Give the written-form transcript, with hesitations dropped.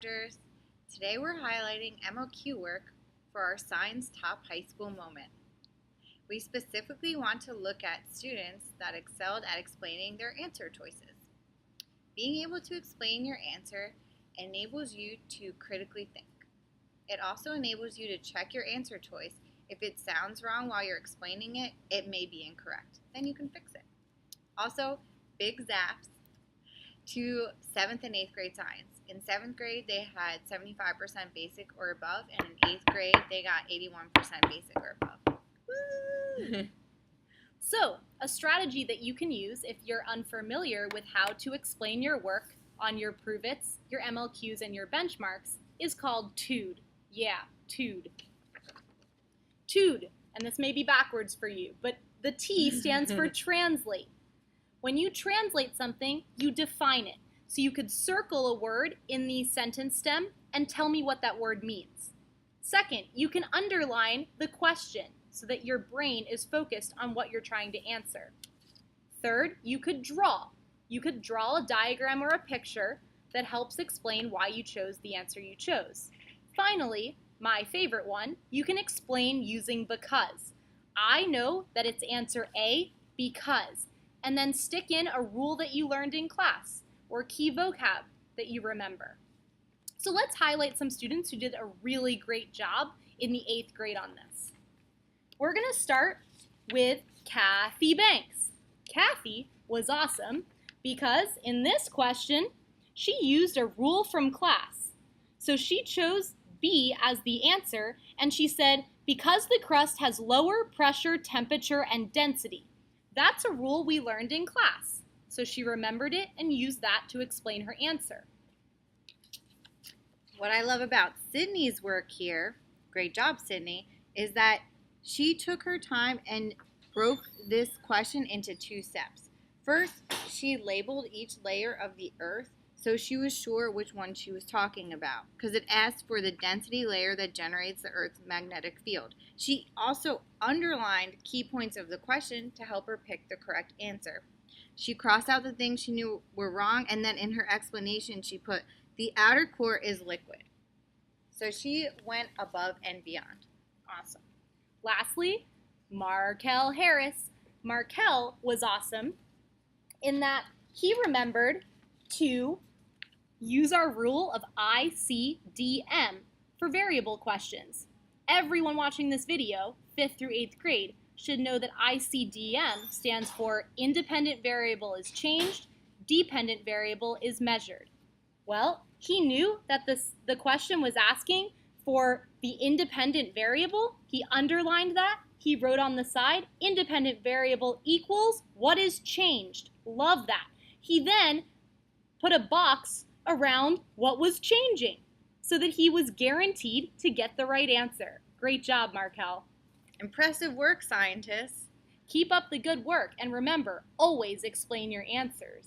Instructors. Today we're highlighting MOQ work for our Science Top High School moment. We specifically want to look at students that excelled at explaining their answer choices. Being able to explain your answer enables you to critically think. It also enables you to check your answer choice. If it sounds wrong while you're explaining it, it may be incorrect. Then you can fix it. Also, big zaps to 7th and 8th grade science. In 7th grade, they had 75% basic or above, and in 8th grade, they got 81% basic or above. Woo! So, a strategy that you can use if you're unfamiliar with how to explain your work on your Prove-Its, your MLQs, and your benchmarks is called TUDE. Yeah, TUDE. TUDE, and this may be backwards for you, but the T stands for translate. When you translate something, you define it. So you could circle a word in the sentence stem and tell me what that word means. Second, you can underline the question so that your brain is focused on what you're trying to answer. Third, you could draw. You could draw a diagram or a picture that helps explain why you chose the answer you chose. Finally, my favorite one, you can explain using because. I know that it's answer A because. And then stick in a rule that you learned in class or key vocab that you remember. So let's highlight some students who did a really great job in the 8th grade on this. We're going to start with Kathy Banks. Kathy was awesome because in this question, she used a rule from class. So she chose B as the answer, and she said, because the crust has lower pressure, temperature, and density. That's a rule we learned in class. So she remembered it and used that to explain her answer. What I love about Sydney's work here, great job Sydney, is that she took her time and broke this question into 2 steps. First, she labeled each layer of the earth so she was sure which one she was talking about, because it asked for the density layer that generates the Earth's magnetic field. She also underlined key points of the question to help her pick the correct answer. She crossed out the things she knew were wrong, and then in her explanation she put, the outer core is liquid. So she went above and beyond. Awesome. Lastly, Markel Harris. Markel was awesome in that he remembered to use our rule of ICDM for variable questions. Everyone watching this video, 5th through 8th grade, should know that ICDM stands for independent variable is changed, dependent variable is measured. Well, he knew that the question was asking for the independent variable. He underlined that. He wrote on the side, independent variable equals what is changed. Love that. He then put a box around what was changing so that he was guaranteed to get the right answer. Great job, Markel. Impressive work, scientists. Keep up the good work, and remember, always explain your answers.